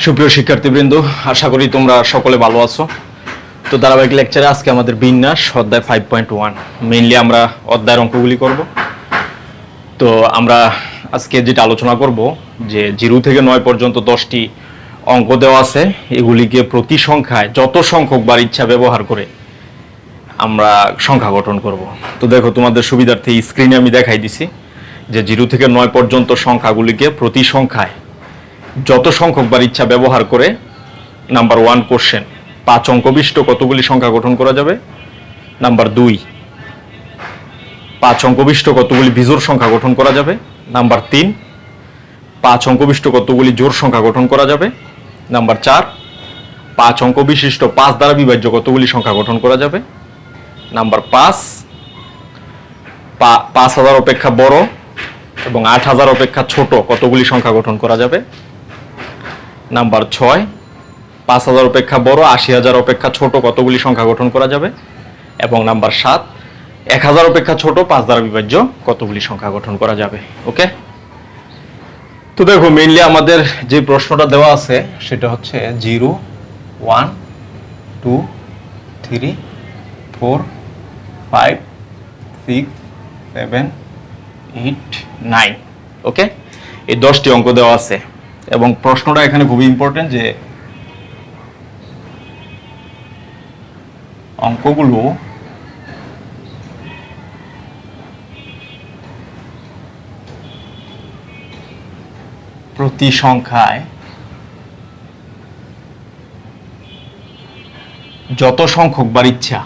সুপ্রিয় শিক্ষার্থীবৃন্দ, আশা করি তোমরা সকলে ভালো আছো। তো ধারাবাহিক লেকচারে আজকে আমাদের বিন্যাস অধ্যায় 5.1 মেইনলি আমরা অধ্যায়ের অঙ্কগুলি করব। তো আমরা আজকে যেটা আলোচনা করব যে 0 থেকে 9 পর্যন্ত 10টি অঙ্ক দেওয়া আছে, এগুলিকে প্রতি সংখ্যায় যত সংখ্যক বার ইচ্ছা ব্যবহার করে আমরা সংখ্যা গঠন করব। তো দেখো, তোমাদের সুবিধার্থে স্ক্রিনে আমি দেখাই দিছি যে 0 থেকে 9 পর্যন্ত সংখ্যাগুলিকে প্রতি সংখ্যায় যত সংখ্যক বার ইচ্ছা ব্যবহার করে নাম্বার 1 কোশ্চেন 5 অঙ্ক বিশিষ্ট কতগুলি সংখ্যা গঠন করা যাবে। নাম্বার 2 5 অঙ্ক বিশিষ্ট কতগুলি বিজোড় সংখ্যা গঠন করা যাবে। নাম্বার 3 5 অঙ্ক বিশিষ্ট কতগুলি জোড় সংখ্যা গঠন করা যাবে। নাম্বার 4 5 অঙ্ক বিশিষ্ট 5 দ্বারা বিভাজ্য কতগুলি সংখ্যা গঠন করা যাবে। নাম্বার 5 5000 অপেক্ষা বড় এবং 8000 অপেক্ষা ছোট কতগুলি সংখ্যা গঠন করা যাবে। নাম্বার 6 5000 অপেক্ষা বড় 80000 অপেক্ষা ছোট কতগুলি সংখ্যা গঠন করা যাবে। এবং নাম্বার 7 1000 অপেক্ষা ছোট 5 দ্বারা বিভাজ্য কতগুলি সংখ্যা গঠন করা যাবে। ওকে, তো দেখো মেইনলি আমাদের যে প্রশ্নটা দেওয়া আছে সেটা হচ্ছে 0 1 2 3 4 5 6 7 8 9। ওকে, এই 10টি অঙ্ক দেওয়া আছে এবং প্রশ্নটা এখানে খুবই ইম্পর্টেন্ট যে অঙ্কগুলো প্রতি সংখ্যায় যত সংখ্যক বার ইচ্ছা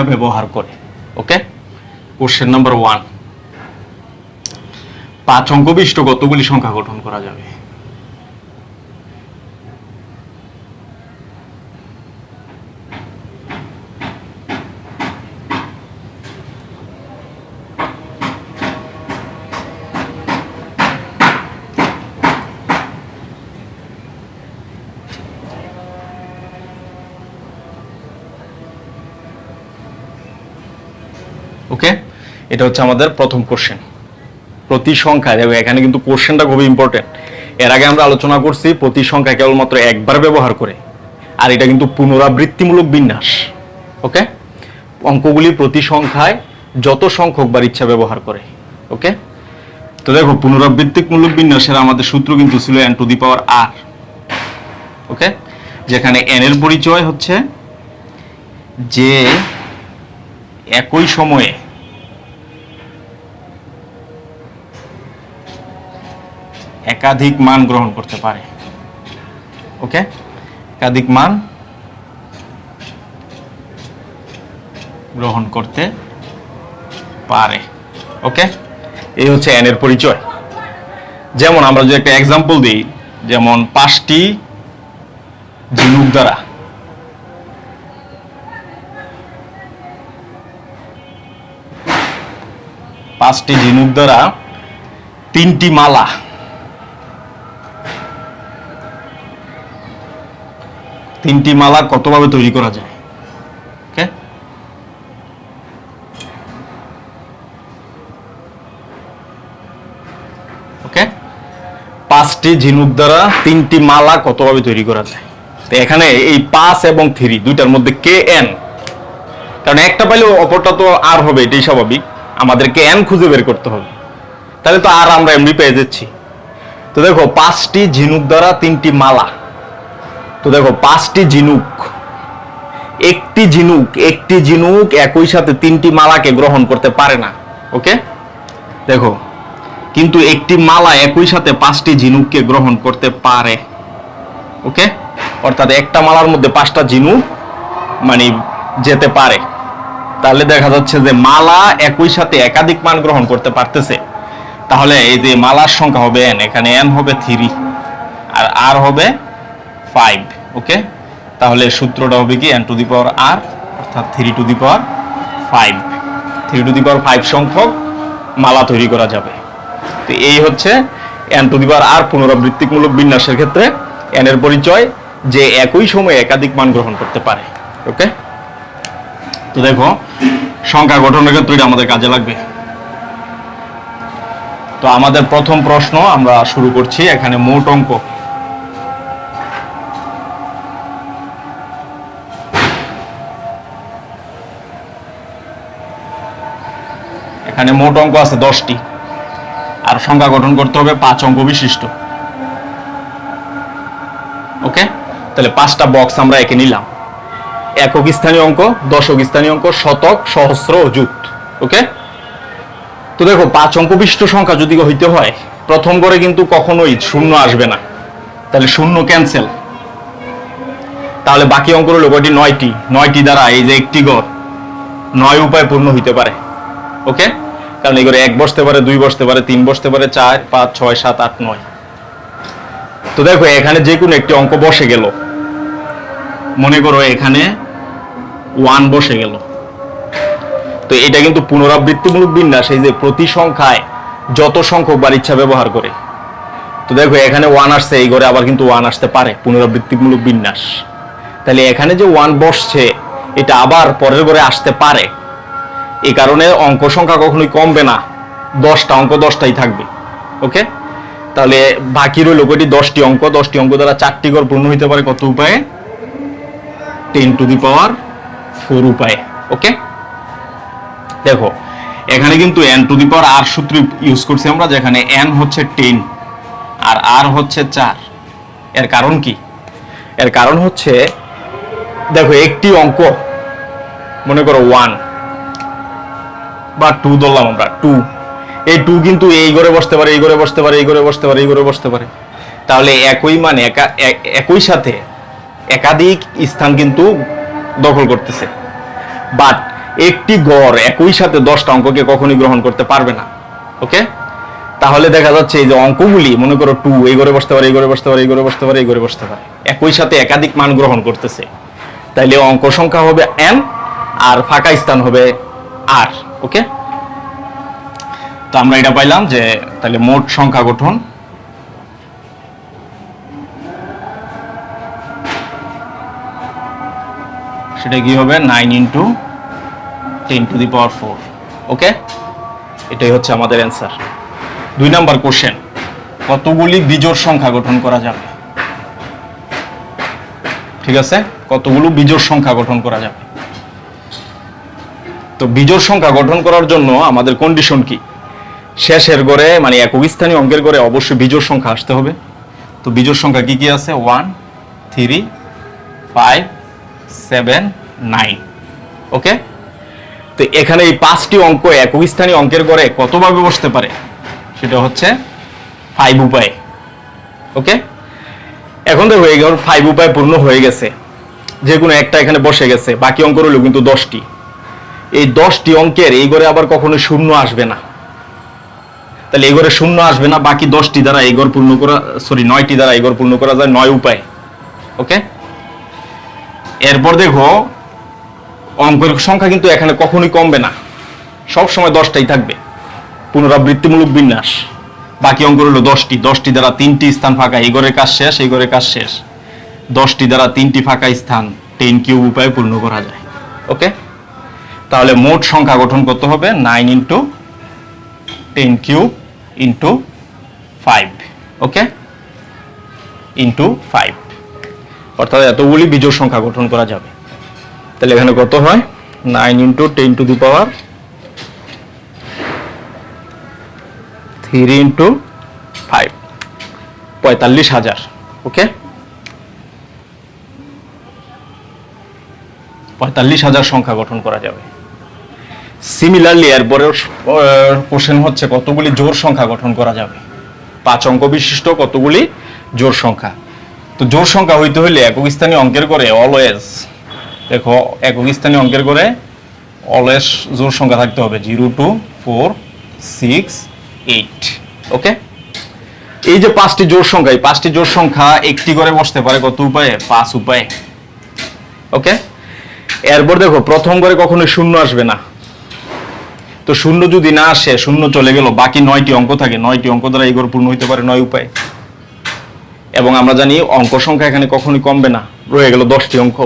ব্যবহার করে। ওকে, কোশ্চেন নাম্বার 1 5 অঙ্ক বিশিষ্ট কতগুলি সংখ্যা গঠন করা যাবে। ওকে, এটা হচ্ছে আমাদের প্রথম কোশ্চেন প্রতি সংখ্যায়। দেখো এখানে কিন্তু কোশ্চেনটা খুবই ইম্পর্টেন্ট। এর আগে আমরা আলোচনা করছি প্রতি সংখ্যা কেবলমাত্র একবার ব্যবহার করে, আর এটা কিন্তু পুনরাবৃত্তিমূলক বিন্যাস। ওকে, অঙ্কগুলি প্রতি সংখ্যায় যত সংখ্যক বার ইচ্ছা ব্যবহার করে। ওকে, তো দেখো পুনরাবৃত্তিমূলক বিন্যাসের আমাদের সূত্র কিন্তু ছিল n to the power r। ওকে, যেখানে n এর পরিচয় হচ্ছে যে একই সময়ে একাধিক মান গ্রহণ করতে পারে। ওকে, একাধিক মান গ্রহণ করতে পারে। ওকে, এই হচ্ছে n এর পরিচয়। যেমন আমরা যদি একটা এক্সাম্পল দিই, যেমন 5টি ঝিনুক দ্বারা 5টি ঝিনুক দ্বারা 3টি মালা কতভাবে তৈরি করা যায়। ওকে, ওকে, 5টি ঝিনুক দ্বারা 3টি মালা কতভাবে তৈরি করা যায়। তো এখানে এই 5 এবং 3 দুইটার মধ্যে কে n, কারণ একটা পাইলে অপরটা তো আর হবে, এটাই স্বাভাবিক। আমাদেরকে n খুঁজে বের করতে হবে, তাহলে তো আর আমরা এমনি পেয়ে যাচ্ছি। তো দেখো 5টি ঝিনুক দ্বারা 3টি মালা। তো দেখো 5টি ঝিনুক, একটি ঝিনুক একই সাথে 3টি মালাকে গ্রহণ করতে পারে না। ওকে, দেখো কিন্তু একটি মালা একই সাথে 5টি ঝিনুককে গ্রহণ করতে পারে। ওকে, অর্থাৎ একটা মালার মধ্যে 5টা ঝিনুক মানে যেতে পারে। তাহলে দেখা যাচ্ছে যে মালা একই সাথে একাধিক মান গ্রহণ করতে পারতেছে। তাহলে এই যে মালার সংখ্যা হবে n, এখানে n হবে 3 আর r হবে 5। ওকে, তাহলে সূত্রটা হবে কি n to the power r অর্থাৎ 3 to the power 5। 3 to the পাওয়ার 5 সংখ্যক মালা তৈরি করা যাবে। তো এই হচ্ছে n to the power r পুনরাবৃত্তিমূলক বিন্যাসের ক্ষেত্রে n এর পরিচয় যে একই সময়ে একাধিক মান গ্রহণ করতে পারে। ওকে, তো দেখো সংখ্যা গঠনের ক্ষেত্রে এটা আমাদের কাজে লাগবে। তো আমাদের প্রথম প্রশ্ন আমরা শুরু করছি। এখানে মোট অঙ্ক, এখানে মোট অঙ্ক আছে 10টি, আর সংখ্যা গঠন করতে হবে 5 অঙ্ক বিশিষ্ট। ওকে, তাহলে 5টা বক্স আমরা এঁকে নিলাম। একক স্থানীয় অঙ্ক, দশক স্থানীয় অঙ্ক, শতক, সহস্র, অযুত। ওকে, তো দেখো 5 অঙ্ক বিশিষ্ট সংখ্যা যদি হইতে হয়, প্রথম ঘরে কিন্তু কখনোই শূন্য আসবে না, তাহলে শূন্য ক্যান্সেল। তাহলে বাকি অঙ্ক হলো কয়টি? 9টি। 9টি দ্বারা এই যে একটি ঘর 9 উপায় পূর্ণ হইতে পারে। ওকে, কারণ এই ঘরে 1 বসতে পারে, 2 বসতে পারে, 3 বসতে পারে, 4, 5, 6, 7, 8, 9। তো দেখো এখানে যে কোনো একটি অঙ্ক বসে গেল, মনে করো এখানে 1 বসে গেল, তো এটা কিন্তু পুনরাবৃত্তিমূলক বিন্যাস, এই যে প্রতি সংখ্যায় যত সংখ্যক বার ইচ্ছা ব্যবহার করে। তো দেখো এখানে 1 আসছে, এই ঘরে আবার কিন্তু 1 আসতে পারে, পুনরাবৃত্তিমূলক বিন্যাস। তাহলে এখানে যে 1 বসছে এটা আবার পরের ঘরে আসতে পারে, এই কারণে অঙ্ক সংখ্যা কখনোই কমবে না, 10টা অঙ্ক 10টাই থাকবে। ওকে, তাহলে বাকি রইল কয়টি? 10টি অঙ্ক। 10টি অঙ্ক দ্বারা 4টি ঘর পূর্ণ হইতে পারে কত উপায়ে? 10 টু দি পাওয়ার 4 উপায়ে। ওকে, দেখো এখানে কিন্তু n to the power r সূত্র ইউজ করছি আমরা, যেখানে n হচ্ছে 10 আর r হচ্ছে 4। এর কারণ কি? এর কারণ হচ্ছে দেখো একটি অঙ্ক, মনে করো 1 বা 2 ধরলাম আমরা, 2, এই 2 কিন্তু এই ঘরে বসতে পারে, এই ঘরে বসতে পারে, এই ঘরে বসতে পারে, এই ঘরে বসতে পারে। তাহলে একই মানে একই সাথে একাধিক স্থান কিন্তু দখল করতেছে, বাট একটি গড় একই সাথে 10টা অঙ্ককে কখনোই গ্রহণ করতে পারবে না। ওকে, তাহলে দেখা যাচ্ছে এই যে অঙ্কগুলি, মনে করো 2 এই ঘরে বসতে পারে, এই ঘরে বসতে পারে, এই ঘরে বসতে পারে, এই ঘরে বসতে পারে, একই সাথে একাধিক মান গ্রহণ করতেছে। তাইলে অঙ্ক সংখ্যা হবে n আর ফাঁকা স্থান হবে r। ওকে, তো আমরা এটা পাইলাম যে তাহলে মোট সংখ্যা গঠন সেটা কি হবে? 9 × 10 টু দি পাওয়ার 4। ওকে, এটাই হচ্ছে আমাদের অ্যান্সার। 2 নাম্বার কোশ্চেন, কতগুলি বিজোড় সংখ্যা গঠন করা যাবে? ঠিক আছে, কতগুলো বিজোড় সংখ্যা গঠন করা যাবে? তো বিজোড় সংখ্যা গঠন করার জন্য আমাদের কন্ডিশন কি? শেষের ঘরে মানে একক স্থানীয় অঙ্কের ঘরে অবশ্যই বিজোড় সংখ্যা আসতে হবে। তো বিজোড় সংখ্যা কি কি আছে? 1, 3, 5, 7, 9। ওকে, তো এখানে এই 5টি অঙ্ক একক স্থানীয় অঙ্কের ঘরে কতভাবে বসতে পারে? সেটা হচ্ছে 5 উপায়ে। ওকে, এখন দেখো এই ঘর 5 উপায় পূর্ণ হয়ে গেছে, যে কোনো একটা এখানে বসে গেছে, বাকি অঙ্ক রইল কিন্তু 10টি। এই 10টি অঙ্কের এই ঘরে আবার কখনো শূন্য আসবে না, তাহলে এই ঘরে শূন্য আসবে না, বাকি 10টি দ্বারা এই ঘর পূর্ণ করা, 9টি দ্বারা এই ঘর পূর্ণ করা যায় 9 উপায়ে। ওকে, এরপর দেখো অঙ্কের সংখ্যা কিন্তু এখানে কখনোই কমবে না, সব সময় 10টাই থাকবে, পুনরাবৃত্তিমূলক বিন্যাস। বাকি অঙ্ক হলো 10টি, 10টি দ্বারা 3টি স্থান ফাঁকা, এই ঘরের কাজ শেষ, এই ঘরের কাজ শেষ। 10টি দ্বারা 3টি ফাঁকা স্থান 10 কিউব উপায়ে পূর্ণ করা যায়। ওকে, তাহলে মোট সংখ্যা গঠন করতে হবে 9 × 10 কিউব × 5। ওকে, × 5, অর্থাৎ এতগুলি বিজোড় সংখ্যা গঠন করা যাবে। তাহলে এখানে কত হয়? 9 × 10 টু দি পাওয়ার 3 × 5, 45,000। ওকে, 45,000 সংখ্যা গঠন করা যাবে। সিমিলারলি এরপরের কোশ্চেন হচ্ছে কতগুলি জোড় সংখ্যা গঠন করা যাবে? 5 অঙ্ক বিশিষ্ট কতগুলি জোড় সংখ্যা? তো জোড় সংখ্যা হইতে হইলে একক স্থানীয় অঙ্কের করে অলওয়েজ, দেখো একক স্থানীয় অঙ্কের করে অলওয়েজ জোড় সংখ্যা থাকতে হবে 0, 2, 4, 6, 8। ওকে, এই যে 5টি জোড় সংখ্যা, এই 5টি জোড় সংখ্যা একটি করে বসতে পারে কত উপায়ে? 5 উপায়ে। ওকে, এরপর দেখো প্রথম ঘরে কখনোই শূন্য আসবে না, তো শূন্য যদি না আসে, শূন্য চলে গেল, বাকি 9টি অঙ্ক থাকে, 9টি অঙ্ক দ্বারা এই ঘর পূর্ণ হইতে পারে 9 উপায়ে। এবং আমরা জানি অঙ্ক সংখ্যা এখানে কখনোই কমবে না, রয়ে গেল 10টি অঙ্ক,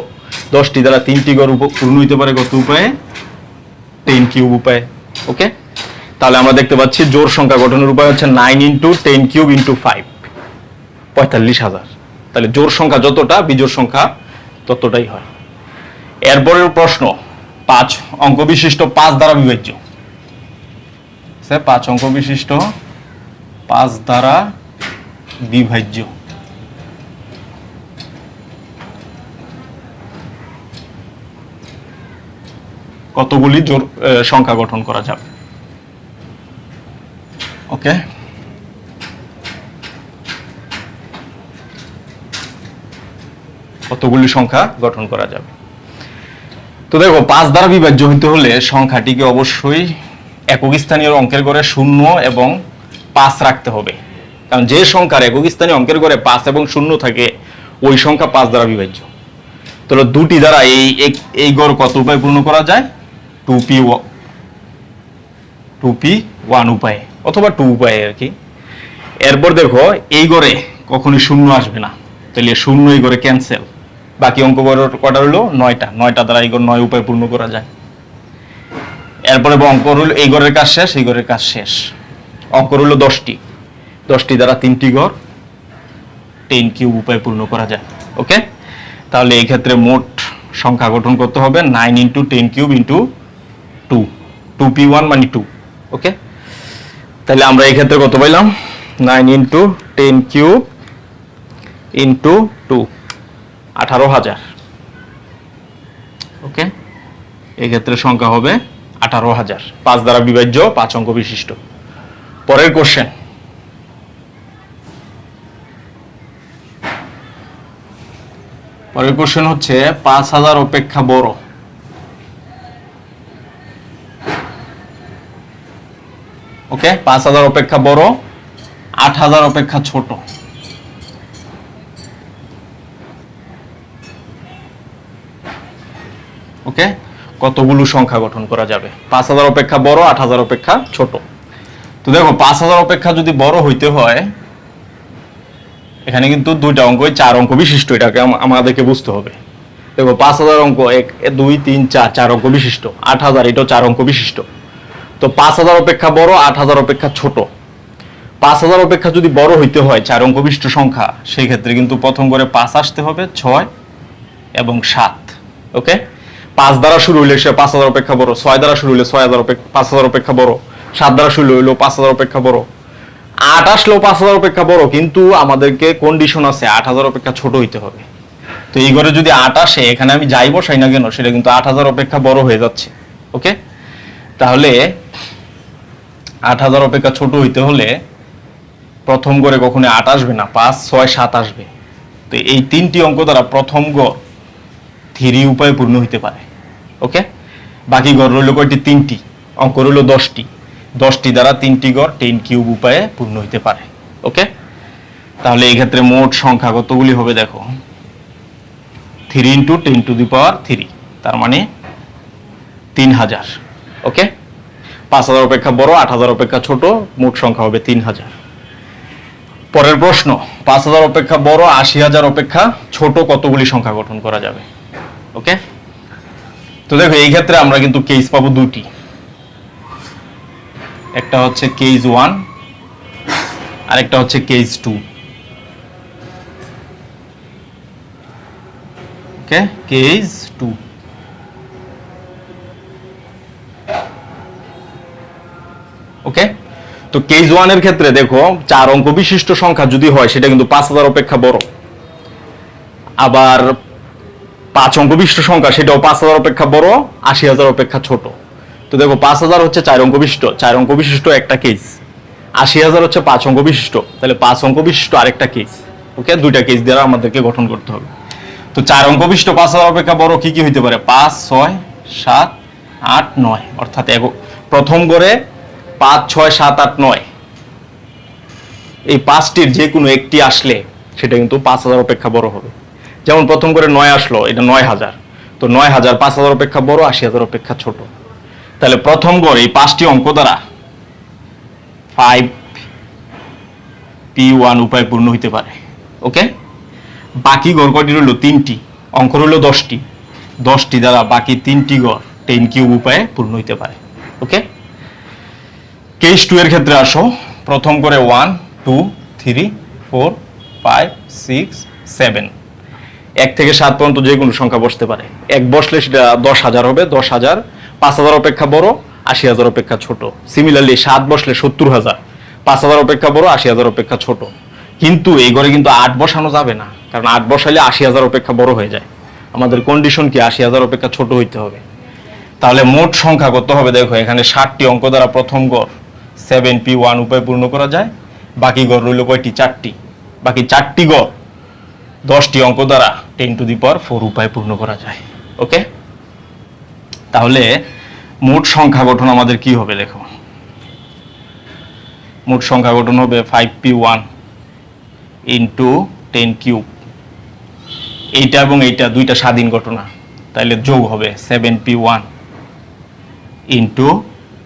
10টি দ্বারা 3টি ঘর পূর্ণ হইতে পারে কত উপায়ে? 10 কিউব উপায়ে। ওকে, তাহলে আমরা দেখতে পাচ্ছি জোড় সংখ্যা গঠনের উপায় হচ্ছে 9 × 10 কিউব × 5, 45,000। তাহলে জোড় সংখ্যা যতটা, বিজোড় সংখ্যা ততটাই হয়। এরপরের প্রশ্ন, 5 অঙ্ক বিশিষ্ট 5 দ্বারা বিভাজ্য। 5 অঙ্ক বিশিষ্ট 5 দ্বারা বিভাজ্য কতগুলি জোড় সংখ্যা গঠন করা যাবে? ওকে, কতগুলি সংখ্যা গঠন করা যাবে? তো দেখো, 5 দ্বারা বিভাজ্য হতে হলে সংখ্যাটিকে অবশ্যই একক স্থানীয় অঙ্কের ঘরে 0 এবং 5 রাখতে হবে। কারণ যে সংখ্যার একক স্থানীয় অঙ্কের ঘরে 5 এবং 0 থাকে, ওই সংখ্যা 5 দ্বারা বিভাজ্য। তাহলে দুটি দ্বারা এই গড় কত উপায়ে পূর্ণ করা যায়? 2p1 উপায়ে অথবা 2 উপায়ে আর কি। এরপর দেখো, এই গড়ে কখনোই 0 আসবে না, তাহলে 0 এই গড়ে ক্যান্সেল। বাকি অঙ্ক কটা হলো? 9টা। 9টা দ্বারা এই গড় 9 উপায়ে পূর্ণ করা যায়। এরপরে অঙ্ক হলো এই গড়ের কাজ শেষ, এই গড়ের কাজ শেষ। অঙ্ক হলো 10টি, 10টি দ্বারা 3টি গড় 10 কিউব উপায়ে পূর্ণ করা যায়। ওকে, তাহলে এই ক্ষেত্রে মোট সংখ্যা গঠন করতে হবে 9 × 10 কিউব × 2, 2p1 মানে 2। ওকে, তাহলে আমরা এই ক্ষেত্রে কত পাইলাম? 9 × 10 কিউব × 2, 18,000। ওকে, এই ক্ষেত্রে সংখ্যা হবে 18,000, 5 দ্বারা বিভাজ্য, 5 অঙ্ক বিশিষ্ট। পরের কোশ্চেন, হচ্ছে 5,000 অপেক্ষা বড়। ওকে, 5,000 অপেক্ষা বড়, 8,000 অপেক্ষা ছোট। ওকে, কতগুলো সংখ্যা গঠন করা যাবে? 5,000 অপেক্ষা বড়, 8,000 অপেক্ষা ছোট। তো দেখো, 5,000 অপেক্ষা যদি বড় হইতে হয়, এখানে কিন্তু দুইটা অঙ্ক, 4 অঙ্ক বিশিষ্ট, এটাকে আমাদেরকে বুঝতে হবে। দেখো, 5,000 অঙ্ক 1 2 3 4, 4 অঙ্ক বিশিষ্ট। 8,000 এটাও 4 অঙ্ক বিশিষ্ট। তো 5,000 অপেক্ষা বড়, 8,000 অপেক্ষা ছোট। 5,000 অপেক্ষা যদি বড় হইতে হয় 4 অঙ্ক বিশিষ্ট সংখ্যা, সেই ক্ষেত্রে কিন্তু প্রথম করে 5 আসতে হবে, 6 এবং 7। ওকে, 5 দ্বারা শুরু হইলে সে 5,000 অপেক্ষা বড়, 6 দ্বারা শুরু হইলে 5,000 অপেক্ষা বড়, 7 দ্বারা শুরু হইলো 5,000 অপেক্ষা বড়, 8 আসলেও 5,000 অপেক্ষা বড়, কিন্তু আমাদেরকে কন্ডিশন আছে 8,000 অপেক্ষা ছোট হইতে হবে। তো এই ঘরে যদি 8 আসে, এখানে আমি যাই বসাই না কেন, সেটা কিন্তু 8,000 অপেক্ষা বড় হয়ে যাচ্ছে। ওকে, তাহলে 8,000 অপেক্ষা ছোট হইতে হলে প্রথম গড়ে কখনো 8 আসবে না, 5 6 7 আসবে। তো এই 3টি অঙ্ক দ্বারা প্রথম গড় 3 উপায়ে পূর্ণ হইতে পারে। ওকে, বাকি গড় রইল কয়টি? 3টি। অঙ্ক রইল 10টি, 10টি দ্বারা 3টি গড় 10 কিউব উপায়ে পূর্ণ হইতে পারে। ওকে, তাহলে এই ক্ষেত্রে মোট সংখ্যা কতগুলি হবে? দেখো, 3 × 10⁻3, তার মানে 3,000। ওকে, 5,000 অপেক্ষা বড়, 8,000 অপেক্ষা ছোট, মোট সংখ্যা হবে 3,000। পরের প্রশ্ন, 5,000 অপেক্ষা বড়, 80,000 অপেক্ষা ছোট, কতগুলি সংখ্যা গঠন করা যাবে? ওকে, তো দেখো, এই ক্ষেত্রে আমরা কিন্তু কেস পাবো দুটি। একটা হচ্ছে কেস 1, আর একটা হচ্ছে কেস 2। ওকে, কেস 2। ওকে, তো কেস 1 এর ক্ষেত্রে দেখো, 4 অঙ্ক বিশিষ্ট সংখ্যা যদি হয়, সেটা কিন্তু 5,000 অপেক্ষা বড়। আবার 5 অঙ্ক বিশিষ্ট সংখ্যা, সেটাও 5,000 অপেক্ষা বড়, 80,000 অপেক্ষা ছোট। তো দেখো, 5,000 হচ্ছে 4 অঙ্ক বিশিষ্ট, 4 অঙ্ক বিশিষ্ট একটা কেস। 80,000 হচ্ছে 5 অঙ্ক বিশিষ্ট, তাহলে 5 অঙ্ক বিশিষ্ট আরেকটা কেস। ওকে, দুইটা কেস দ্বারা আমাদেরকে গঠন করতে হবে। তো 4 অঙ্ক বিশিষ্ট 5,000 অপেক্ষা বড় কি কি হইতে পারে? 5 6 7 8 9, অর্থাৎ প্রথম গড়ে 5 6 7 8 9, এই 5টির যে কোনো একটি আসলে সেটা কিন্তু 5,000 অপেক্ষা বড় হবে। যেমন প্রথম করে 9 আসলো, এটা 9,000। তো 9,000 5,000 অপেক্ষা বড়, 80,000 অপেক্ষা ছোট। তাহলে প্রথম গড় এই 5টি অঙ্ক দ্বারা 5p1 উপায় পূর্ণ হইতে পারে। ওকে, বাকি গড় কয়টি রইল? 3টি। অঙ্ক রইল 10টি, 10টি দ্বারা বাকি 3টি গড় 10 কিউব উপায়ে পূর্ণ হইতে পারে। ওকে, কেস 2 এর ক্ষেত্রে আসো। প্রথম করে 1 2 3 4 5 6 7, 1 থেকে 7 পর্যন্ত যে কোনো সংখ্যা বসতে পারে। এক বসলে সেটা 10,000 হবে। 10,000 5,000 অপেক্ষা বড়, 80,000 অপেক্ষা ছোট। সিমিলারলি 7 বসলে 70,000, 5,000 অপেক্ষা বড়, 80,000 অপেক্ষা ছোট। কিন্তু এই ঘরে কিন্তু 8 বসানো যাবে না, কারণ 8 বসাইলে 80,000 অপেক্ষা বড় হয়ে যায়। আমাদের কন্ডিশন কি? 80,000 অপেক্ষা ছোট হইতে হবে। তাহলে মোট সংখ্যা কত হবে? দেখো এখানে 60টি অঙ্ক দ্বারা প্রথম গড় 7p1 উপায় পূর্ণ করা যায়। বাকি গড় রইল কয়টি? 4টি। বাকি 4টি গড় 10টি অঙ্ক দ্বারা 10⁴ উপায় পূর্ণ করা যায়। ওকে, তাহলে মোট সংখ্যা গঠন আমাদের কি হবে? দেখো মোট সংখ্যা গঠন হবে 5p1 ইন্টু 10 কিউব। এইটা এবং এইটা দুইটা স্বাধীন ঘটনা, তাহলে যোগ হবে 7p1 ইন্টু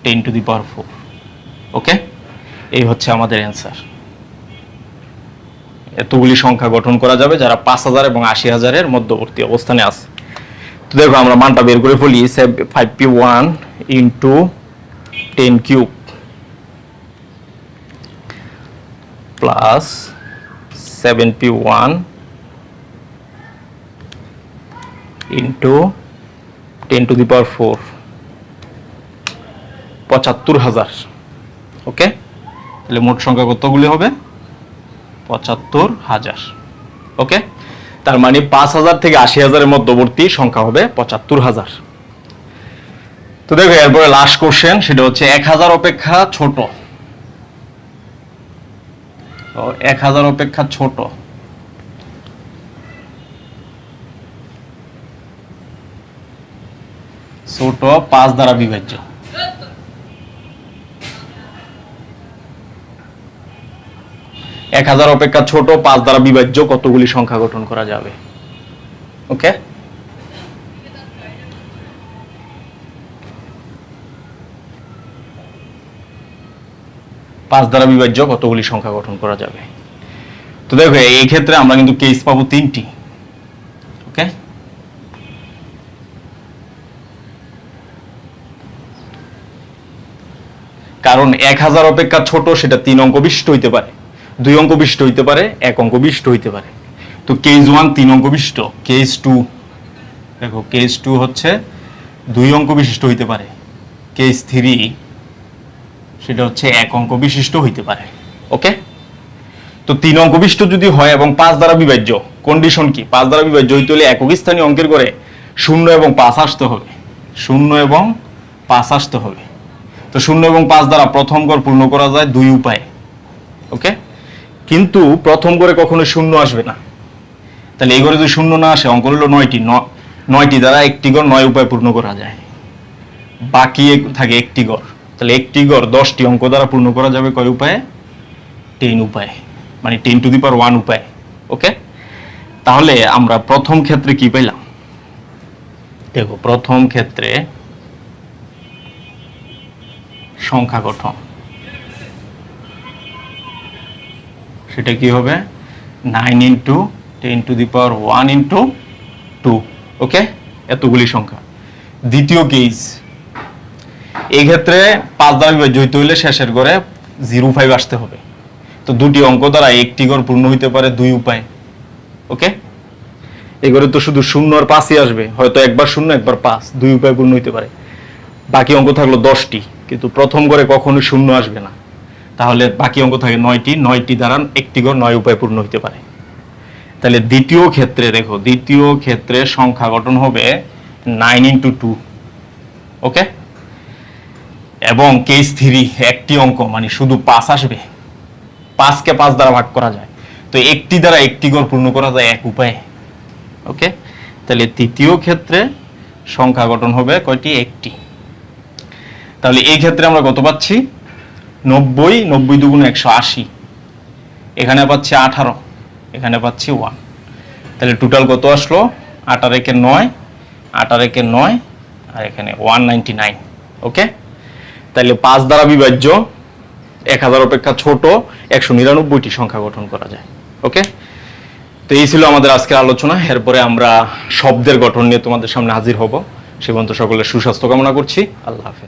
10⁴। ওকে, এই হচ্ছে আমাদের অ্যান্সার। এতগুলি সংখ্যা গঠন করা যাবে যারা 5,000 এবং 80,000 এর মধ্যবর্তী অবস্থানে আছে। তো দেখো আমরা মানটা বের করে ফেলি। 5p1 into 10 cube plus 7p1 into 10⁴, 75,000। ওকে, তাহলে মোট সংখ্যা কতগুলি হবে? 75,000। ওকে, তার মানে 5,000 থেকে 80,000 এর মধ্যবর্তী সংখ্যা হবে 75,000। তো দেখো এরপরে লাস্ট কোশ্চেন, সেটা হচ্ছে 1,000 অপেক্ষা ছোট। 1,000 অপেক্ষা ছোট ছোট 5 দ্বারা বিভাজ্য। এক 1000 অপেক্ষা ছোট 5 দ্বারা বিভাজ্য কতগুলি সংখ্যা গঠন করা যাবে? ওকে, পাঁচ দ্বারা বিভাজ্য কতগুলি সংখ্যা গঠন করা যাবে? তো দেখো এই ক্ষেত্রে আমরা কিন্তু কেস পাবো 3টি। ওকে, কারণ 1,000 অপেক্ষা ছোট সেটা 3 অঙ্ক বিশিষ্ট হইতে পারে, 2 অঙ্ক বিশিষ্ট হইতে পারে, 1 অঙ্ক বিশিষ্ট হইতে পারে। তো কেস 1 3 অঙ্ক বিশিষ্ট, কেস 2 দেখো কেস 2 হচ্ছে 2 অঙ্ক বিশিষ্ট হইতে পারে, কেস 3 সেটা হচ্ছে 1 অঙ্ক বিশিষ্ট হইতে পারে। ওকে, তো 3 অঙ্ক বিশিষ্ট যদি হয় এবং 5 দ্বারা বিভাজ্য, কন্ডিশন কি? 5 দ্বারা বিভাজ্য হইতে হলে একক স্থানীয় অঙ্কের করে 0 এবং 5 আসতে হবে, 0 এবং 5 আসতে হবে। তো 0 এবং 5 দ্বারা প্রথম গড় পূর্ণ করা যায় 2 উপায়ে। ওকে, কিন্তু প্রথম গড়ে কখনো 0 আসবে না। তাহলে এই গড়ে যদি 0 না আসে, অঙ্ক হলো 9টি, 9টি দ্বারা একটি গড় 9 উপায়ে পূর্ণ করা যায়, বাকি থাকে একটি গড়। তাহলে একটি গড় 10টি অঙ্ক দ্বারা পূর্ণ করা যাবে কয় উপায়ে? 10 উপায়ে, মানে 10⁴ উপায়ে। ওকে, তাহলে আমরা প্রথম ক্ষেত্রে কি পেলাম? দেখো প্রথম ক্ষেত্রে সংখ্যা গঠন সেটা কি হবে? 9 ইন্টু 10⁴ ইন্টু 2। ওকে, এতগুলি সংখ্যা। দ্বিতীয় কেস, এই ক্ষেত্রে 5 দ্বারা বিভাজ্য হইতে হইলে শেষের গড়ে 0.5 আসতে হবে। তো দুটি অঙ্ক দ্বারা একটি গড় পূর্ণ হইতে পারে 2 উপায়ে। ওকে, এই গড়ে তো শুধু 0 আর 5ই আসবে, হয়তো একবার 0 একবার 5, 2 উপায়ে পূর্ণ হইতে পারে। বাকি অঙ্ক থাকলো 10টি, কিন্তু প্রথম গড়ে কখনো 0 আসবে না। তাহলে বাকি অঙ্ক থাকে 9টি, 9টি দ্বারা একটি গড় 9 উপায়ে পূর্ণ হইতে পারে। তাহলে দ্বিতীয় ক্ষেত্রে দেখো, দ্বিতীয় ক্ষেত্রে সংখ্যা গঠন হবে 9 ইন্টু 2। ওকে, এবং কেস 3 একটি অঙ্ক, মানে শুধু 5 আসবে, 5কে 5 দ্বারা ভাগ করা যায়, তো একটি দ্বারা একটি গড় পূর্ণ করা যায় 1 উপায়ে। ওকে, তাহলে তৃতীয় ক্ষেত্রে সংখ্যা গঠন হবে কয়টি? একটি। তাহলে এই ক্ষেত্রে আমরা কত পাচ্ছি? 90, 90 দুগুণ 180, এখানে পাচ্ছি 18, এখানে পাচ্ছি 1। তাহলে টোটাল কত আসলো? 8 আর 1 9, 8 আর 1 9, আর এখানে 199। ওকে, তাহলে 5 দ্বারা বিভাজ্য 1000 অপেক্ষা ছোট 199টি সংখ্যা গঠন করা যায়। ওকে, তো এই ছিল আমাদের আজকের আলোচনা। এরপরে আমরা শব্দের গঠন নিয়ে তোমাদের সামনে হাজির হব। সে পর্যন্ত সকলের সুস্বাস্থ্য কামনা করছি। আল্লাহ হাফেজ।